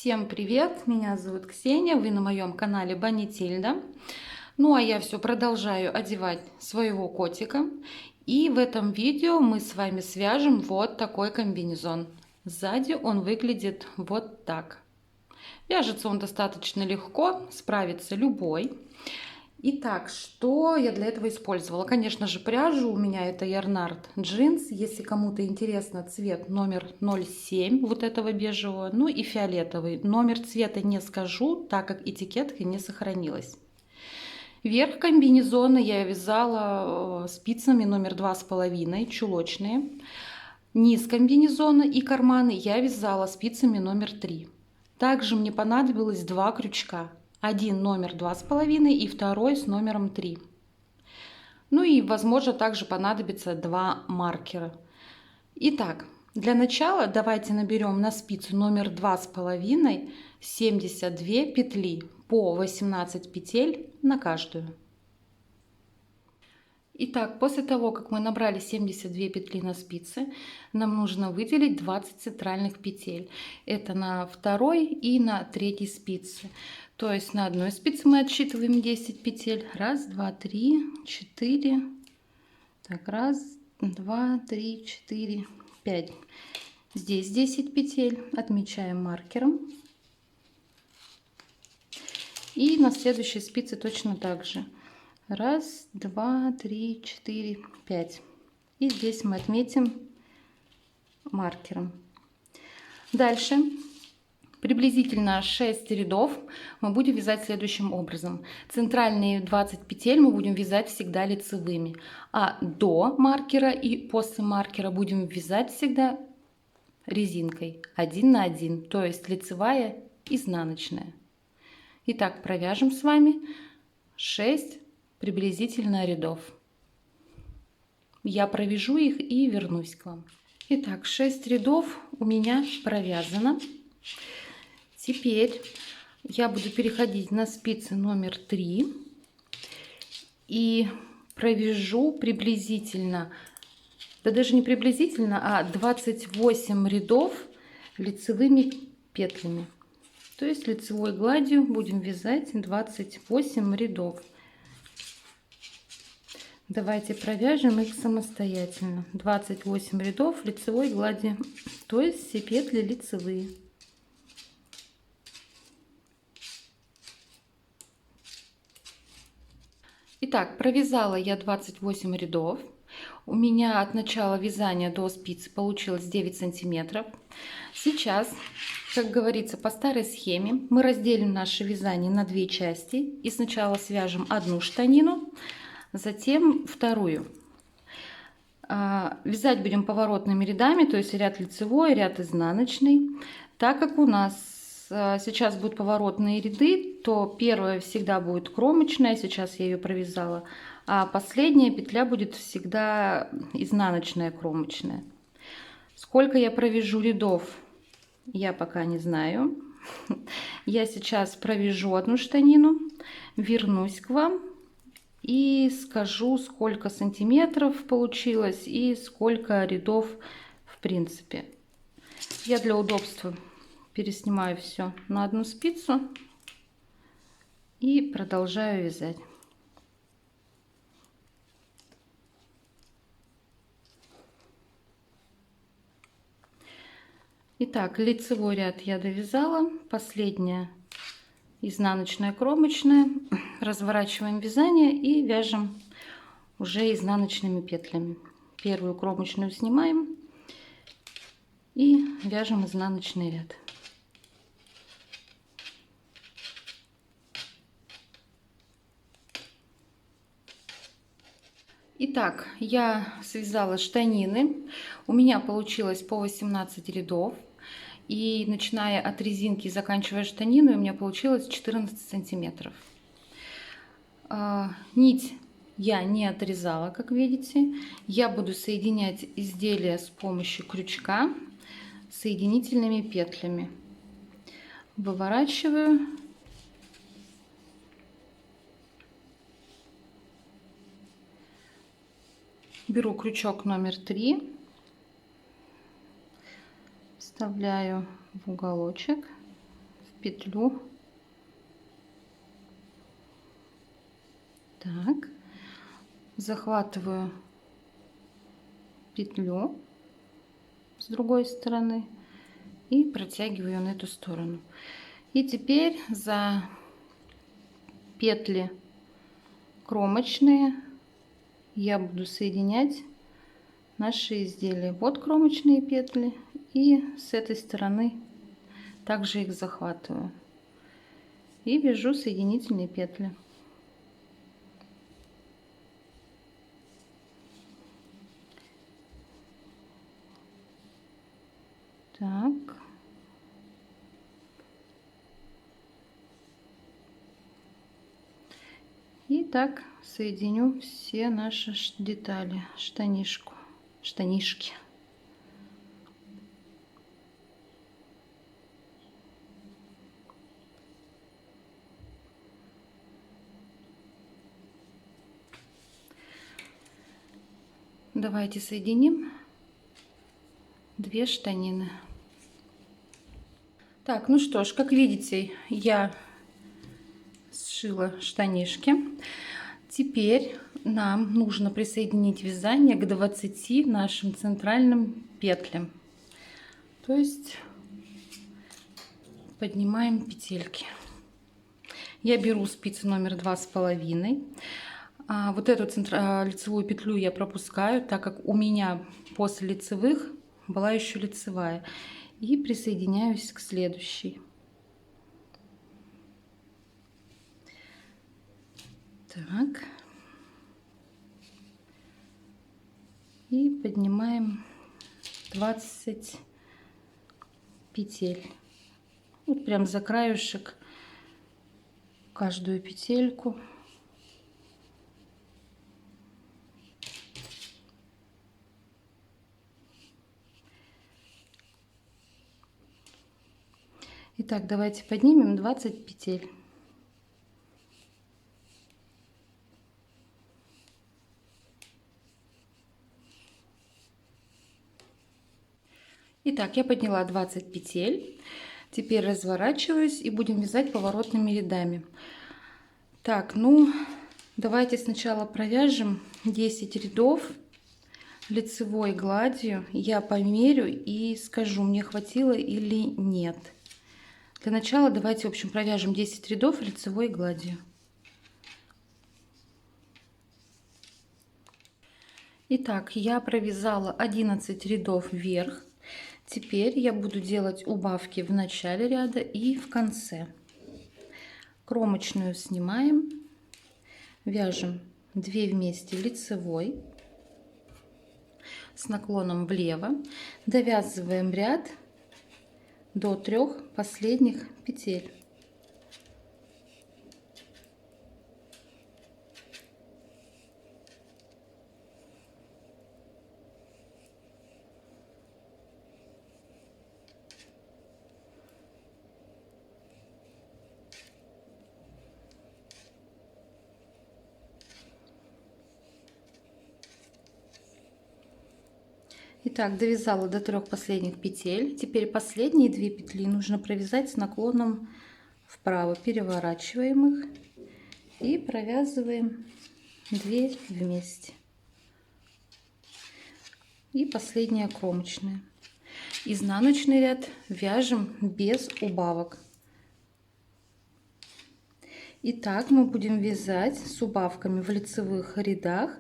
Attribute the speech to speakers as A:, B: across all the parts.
A: Всем привет! Меня зовут Ксения, вы на моем канале Банитильда. Ну а я все продолжаю одевать своего котика. И в этом видео мы с вами свяжем вот такой комбинезон. Сзади он выглядит вот так. Вяжется он достаточно легко, справится любой. Итак, что я для этого использовала? Конечно же, пряжу. У меня это Ярнард джинс. Если кому-то интересно, цвет номер 07 вот этого бежевого. Ну и фиолетовый. Номер цвета не скажу, так как этикетка не сохранилась. Верх комбинезона я вязала спицами номер 2,5, чулочные. Низ комбинезона и карманы я вязала спицами номер 3. Также мне понадобилось два крючка. Один номер 2,5 и второй с номером 3. Ну и, возможно, также понадобится два маркера. Итак, для начала давайте наберем на спицу номер 2,5 72 петли по 18 петель на каждую. Итак, после того, как мы набрали 72 петли на спице, нам нужно выделить 20 центральных петель. Это на второй и на третьей спице. То есть на одной спице мы отсчитываем 10 петель. Раз, два, три, четыре. Так, раз, два, три, четыре, пять. Здесь 10 петель. Отмечаем маркером. И на следующей спице точно так же. Раз, два, три, четыре, пять. И здесь мы отметим маркером. Дальше приблизительно 6 рядов мы будем вязать следующим образом. Центральные 20 петель мы будем вязать всегда лицевыми, а до маркера и после маркера будем вязать всегда резинкой 1 на 1, то есть лицевая, изнаночная. Итак, провяжем с вами 6 приблизительно рядов. Я провяжу их и вернусь к вам. Итак, 6 рядов у меня провязано. Теперь я буду переходить на спицы номер 3 и провяжу приблизительно, да даже не приблизительно, а 28 рядов лицевыми петлями. То есть лицевой гладью будем вязать 28 рядов. Давайте провяжем их самостоятельно. 28 рядов лицевой глади, то есть все петли лицевые. Итак, провязала я 28 рядов. У меня от начала вязания до спицы получилось 9 сантиметров. Сейчас, как говорится, по старой схеме мы разделим наше вязание на две части. И сначала свяжем одну штанину, затем вторую. Вязать будем поворотными рядами, то есть ряд лицевой, ряд изнаночный. Так как у нас сейчас будут поворотные ряды, то первая всегда будет кромочная, сейчас я ее провязала, а последняя петля будет всегда изнаночная, кромочная. Сколько я провяжу рядов, я пока не знаю. Я сейчас провяжу одну штанину, вернусь к вам и скажу, сколько сантиметров получилось и сколько рядов в принципе. Я для удобства переснимаю все на одну спицу и продолжаю вязать. Итак, лицевой ряд я довязала, последняя изнаночная, кромочная. Разворачиваем вязание и вяжем уже изнаночными петлями. Первую кромочную снимаем и вяжем изнаночный ряд. Итак, я связала штанины. У меня получилось по 18 рядов. И начиная от резинки и заканчивая штанину, у меня получилось 14 сантиметров. Нить я не отрезала, как видите. Я буду соединять изделие с помощью крючка соединительными петлями. Выворачиваю. Беру крючок номер 3. Вставляю в уголочек петлю. Так, захватываю петлю с другой стороны и протягиваю ее на эту сторону. И теперь за петли кромочные я буду соединять наши изделия. Вот кромочные петли, и с этой стороны также их захватываю и вяжу соединительные петли. Так. И так соединю все наши детали, штанишки. Давайте соединим 2 штанины. Так, ну что ж, как видите, я сшила штанишки. Теперь нам нужно присоединить вязание к 20 нашим центральным петлям. То есть поднимаем петельки. Я беру спицу номер 2,5. Вот эту лицевую петлю я пропускаю, так как у меня после лицевых была еще лицевая. И присоединяюсь к следующей. Так. И поднимаем 20 петель. Вот прям за краешек каждую петельку. Итак, давайте поднимем 20 петель. Итак, я подняла 20 петель. Теперь разворачиваюсь и будем вязать поворотными рядами. Так, ну давайте сначала провяжем 10 рядов лицевой гладью. Я померю и скажу, мне хватило или нет. Для начала давайте, в общем, провяжем 10 рядов лицевой гладью. Итак, я провязала 11 рядов вверх. Теперь я буду делать убавки в начале ряда и в конце. Кромочную снимаем, вяжем 2 вместе лицевой с наклоном влево, довязываем ряд до 3 последних петель. Итак, довязала до 3 последних петель. Теперь последние 2 петли нужно провязать с наклоном вправо. Переворачиваем их и провязываем 2 вместе. И последняя кромочная. Изнаночный ряд вяжем без убавок. Итак, мы будем вязать с убавками в лицевых рядах,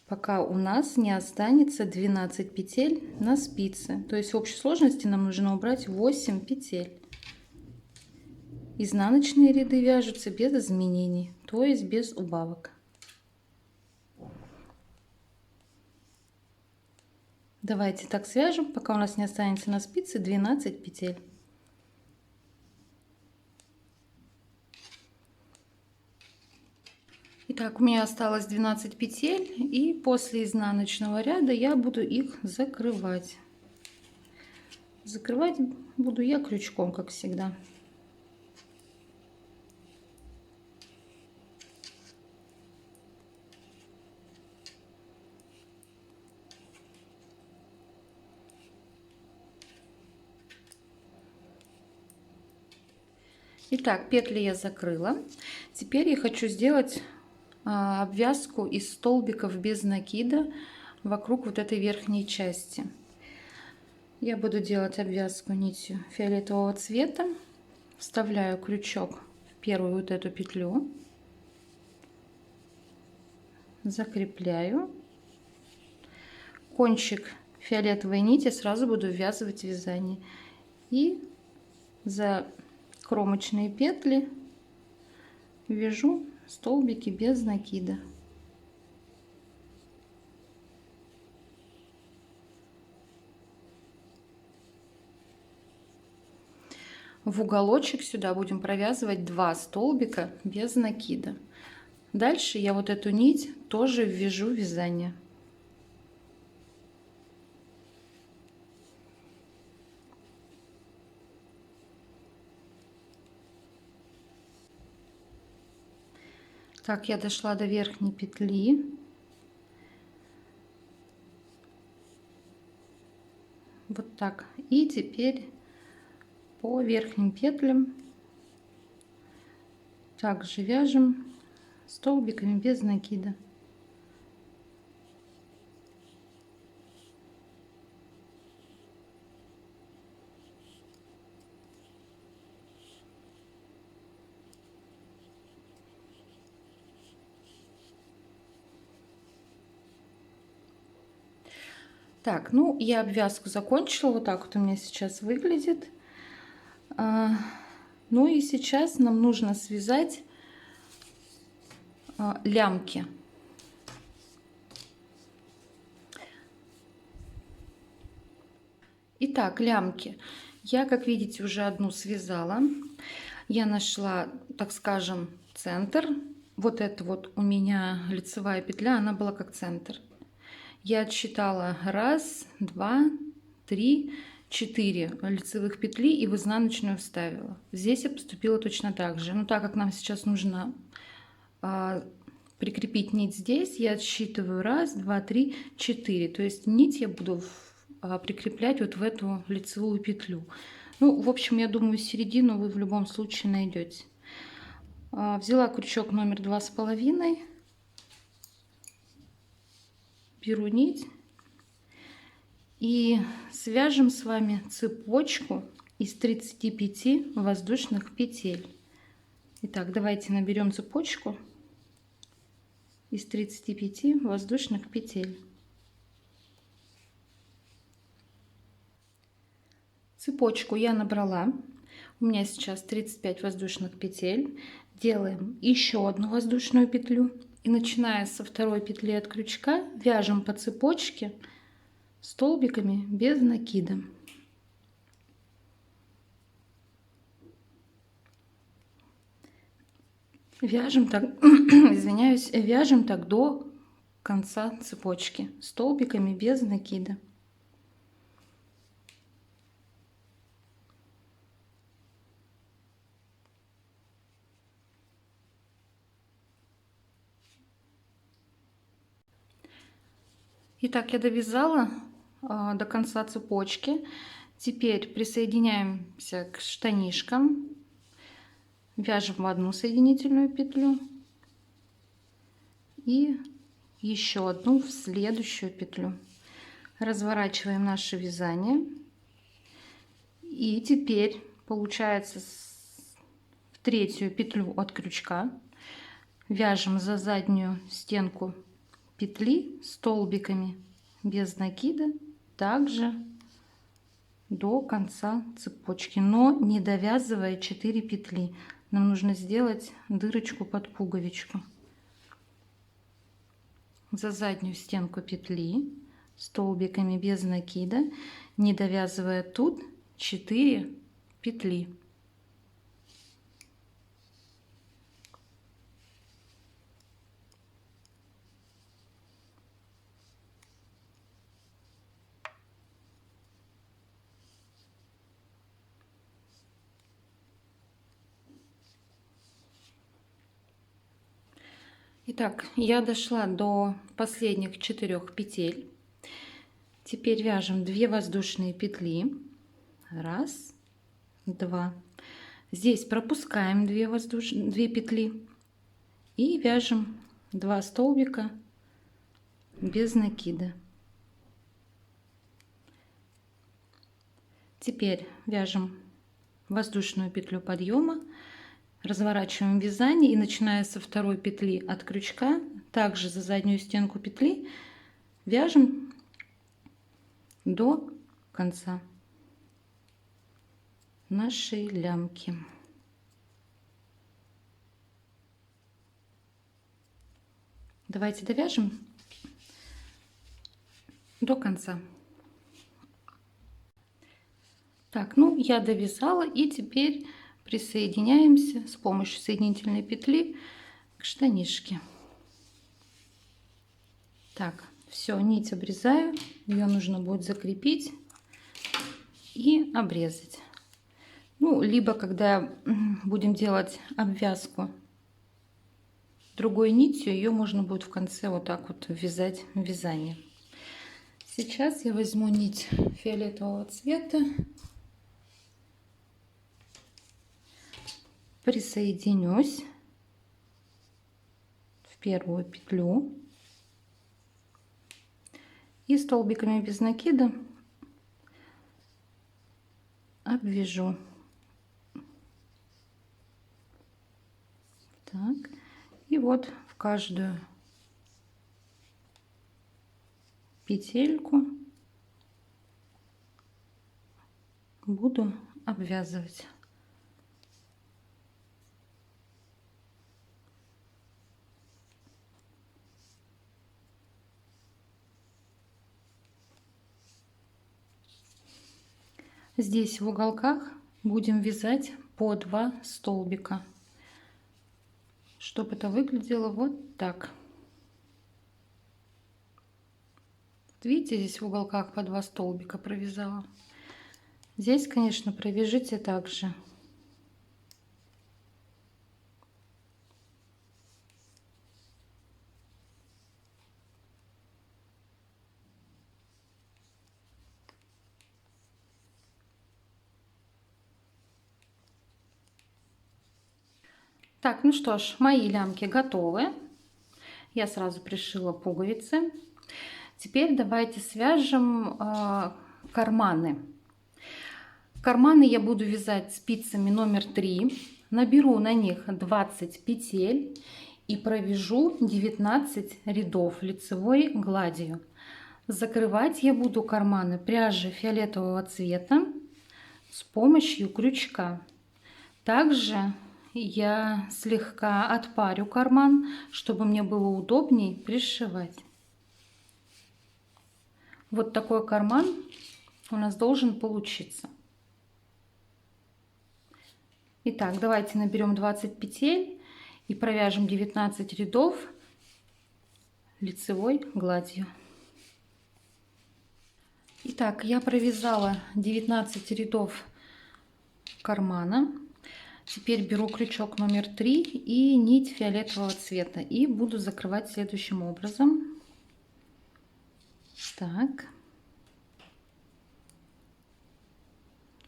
A: пока у нас не останется 12 петель на спице. То есть в общей сложности нам нужно убрать 8 петель. Изнаночные ряды вяжутся без изменений, то есть без убавок. Давайте так свяжем, пока у нас не останется на спице 12 петель. Итак, у меня осталось 12 петель, и после изнаночного ряда я буду их закрывать. Закрывать буду я крючком, как всегда. Итак, петли я закрыла. Теперь я хочу сделать обвязку из столбиков без накида вокруг вот этой верхней части. Я буду делать обвязку нитью фиолетового цвета. Вставляю крючок в первую вот эту петлю, закрепляю. Кончик фиолетовой нити сразу буду ввязывать в вязание. И за кромочные петли вяжу столбики без накида. В уголочек сюда будем провязывать 2 столбика без накида. Дальше я вот эту нить тоже ввяжу в вязание. Так, я дошла до верхней петли. Вот так. И теперь по верхним петлям также вяжем столбиками без накида. Так, ну я обвязку закончила. Вот так вот у меня сейчас выглядит. Ну и сейчас нам нужно связать лямки. Итак, лямки. Я, как видите, уже одну связала. Я нашла, так скажем, центр. Вот это вот у меня лицевая петля, она была как центр. Я отсчитала 1, 2, 3, 4 лицевых петли и в изнаночную вставила. Здесь я поступила точно так же. Но так как нам сейчас нужно прикрепить нить здесь, я отсчитываю 1, 2, 3, 4. То есть нить я буду прикреплять вот в эту лицевую петлю. Ну, в общем, я думаю, середину вы в любом случае найдете. Взяла крючок номер 2,5. Беру нить и свяжем с вами цепочку из 35 воздушных петель. Итак, давайте наберем цепочку из 35 воздушных петель. Цепочку я набрала. У меня сейчас 35 воздушных петель. Делаем еще одну воздушную петлю. И начиная со второй петли от крючка, вяжем по цепочке столбиками без накида. Вяжем так, извиняюсь, вяжем так до конца цепочки столбиками без накида. Итак, я довязала до конца цепочки. Теперь присоединяемся к штанишкам, вяжем одну соединительную петлю и еще одну в следующую петлю. Разворачиваем наше вязание. И теперь получается в третью петлю от крючка вяжем за заднюю стенку петли столбиками без накида, также до конца цепочки, но не довязывая 4 петли. Нам нужно сделать дырочку под пуговичку. За заднюю стенку петли столбиками без накида, не довязывая тут 4 петли. Итак, я дошла до последних 4 петель. Теперь вяжем 2 воздушные петли. 1, 2. Здесь пропускаем 2 петли и вяжем 2 столбика без накида. Теперь вяжем воздушную петлю подъема, разворачиваем вязание и начиная со второй петли от крючка, также за заднюю стенку петли вяжем до конца нашей лямки. Давайте довяжем до конца. Так, ну я довязала, и теперь присоединяемся с помощью соединительной петли к штанишке. Так, все, нить обрезаю, ее нужно будет закрепить и обрезать. Ну, либо когда будем делать обвязку другой нитью, ее можно будет в конце вот так вот ввязать в вязание. Сейчас я возьму нить фиолетового цвета, присоединюсь в первую петлю и столбиками без накида обвяжу. Так, и вот в каждую петельку буду обвязывать. Здесь в уголках будем вязать по 2 столбика, чтобы это выглядело вот так. Видите, здесь в уголках по 2 столбика провязала. Здесь, конечно, провяжите также. Так, ну что ж, мои лямки готовы. Я сразу пришила пуговицы. Теперь давайте свяжем карманы. Карманы я буду вязать спицами номер 3. Наберу на них 20 петель и провяжу 19 рядов лицевой гладью. Закрывать я буду карманы пряжей фиолетового цвета с помощью крючка. Также я слегка отпарю карман, чтобы мне было удобнее пришивать. Вот такой карман у нас должен получиться. Итак, давайте наберем 20 петель и провяжем 19 рядов лицевой гладью. Итак, я провязала 19 рядов кармана. Теперь беру крючок номер 3 и нить фиолетового цвета и буду закрывать следующим образом. Так,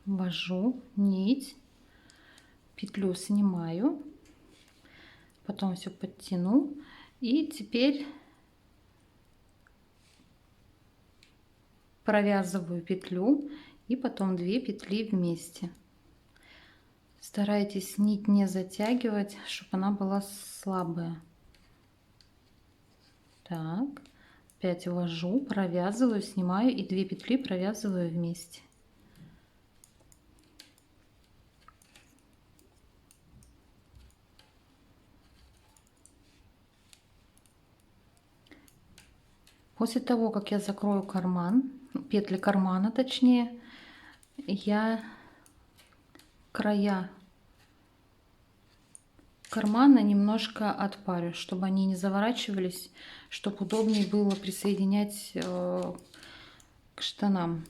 A: ввожу нить, петлю снимаю, потом все подтяну и теперь провязываю петлю и потом 2 петли вместе. Старайтесь нить не затягивать, чтобы она была слабая. Так, опять ввожу, провязываю, снимаю и 2 петли провязываю вместе. После того, как я закрою карман, петли кармана точнее, я края кармана немножко отпарю, чтобы они не заворачивались, чтобы удобнее было присоединять к штанам.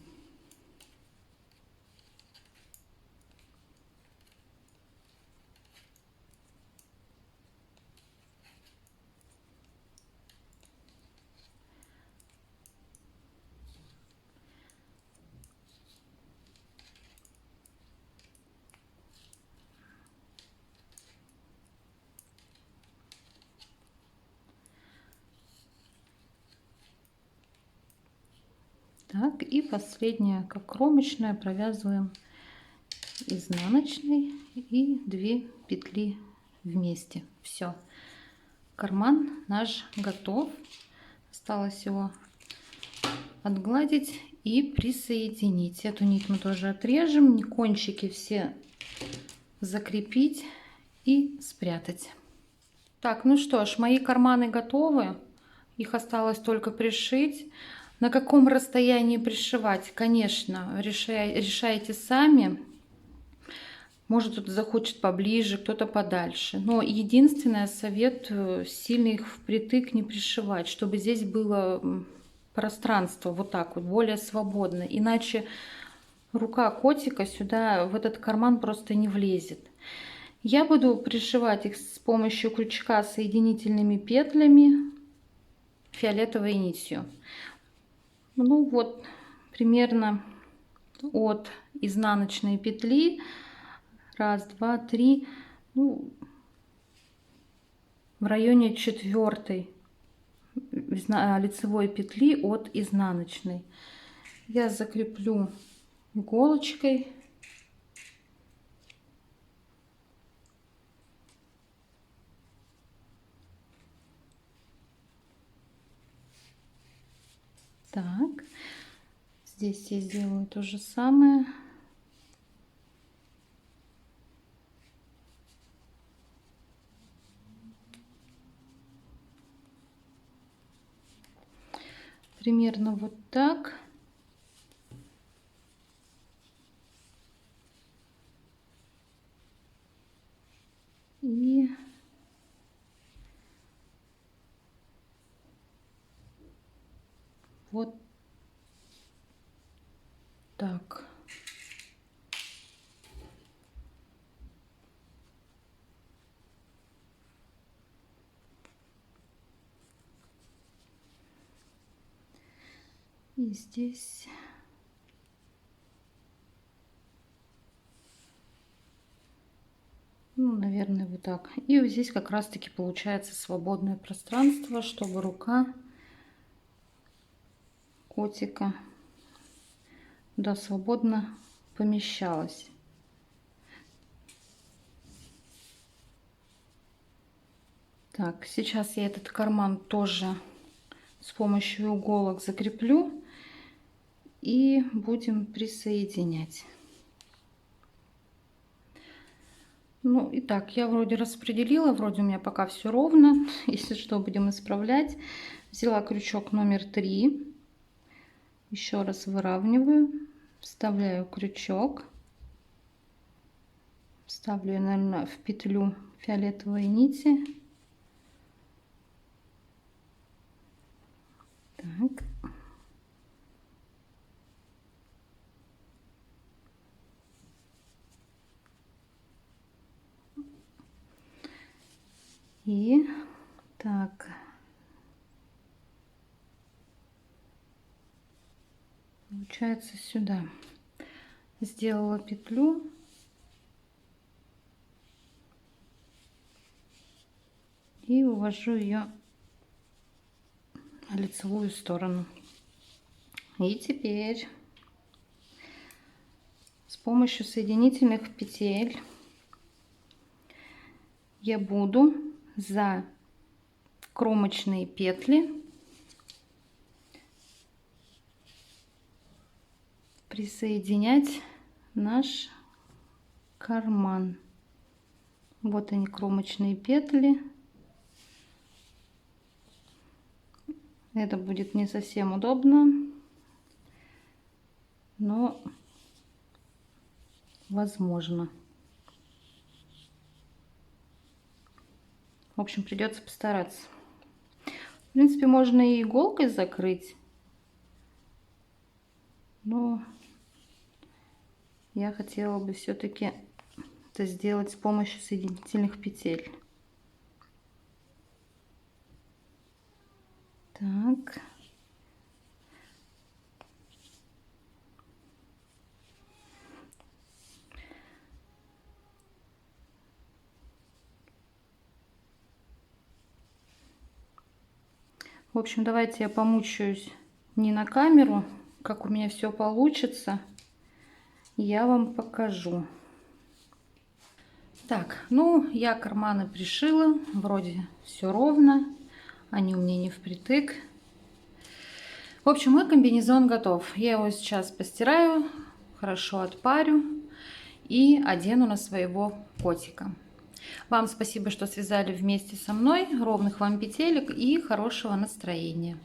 A: Так, и последняя, как кромочная, провязываем изнаночной и 2 петли вместе. Все, карман наш готов. Осталось его отгладить и присоединить. Эту нить мы тоже отрежем, кончики все закрепить и спрятать. Так, ну что ж, мои карманы готовы. Их осталось только пришить. На каком расстоянии пришивать, конечно, решайте сами. Может, кто-то захочет поближе, кто-то подальше. Но единственное, советую сильно их впритык не пришивать, чтобы здесь было пространство вот так вот, более свободно. Иначе рука котика сюда, в этот карман просто не влезет. Я буду пришивать их с помощью крючка соединительными петлями фиолетовой нитью. Ну вот, примерно от изнаночной петли, 1, 2, 3, ну, в районе 4-й лицевой петли от изнаночной. Я закреплю иголочкой. Так, здесь я сделаю то же самое. Примерно вот так. И вот так. И здесь ну, наверное, вот так. И вот здесь как раз-таки получается свободное пространство, чтобы рука котика да свободно помещалась. Так, сейчас я этот карман тоже с помощью иголок закреплю и будем присоединять. Ну и так, я вроде распределила, вроде у меня пока все ровно. Если что, будем исправлять. Взяла крючок номер 3, еще раз выравниваю, вставляю крючок, ставлю, наверное, в петлю фиолетовой нити. Так. И так. Получается сюда. Сделала петлю. И увожу ее на лицевую сторону. И теперь с помощью соединительных петель я буду за кромочные петли присоединять наш карман. Вот они, кромочные петли. Это будет не совсем удобно, но возможно. В общем, придется постараться. В принципе, можно и иголкой закрыть, но я хотела бы все-таки это сделать с помощью соединительных петель. Так. В общем, давайте я помучаюсь не на камеру, как у меня все получится, я вам покажу. Так, ну, я карманы пришила, вроде все ровно, они у меня не впритык. В общем, мой комбинезон готов. Я его сейчас постираю, хорошо отпарю и одену на своего котика. Вам спасибо, что связали вместе со мной. Ровных вам петелек и хорошего настроения.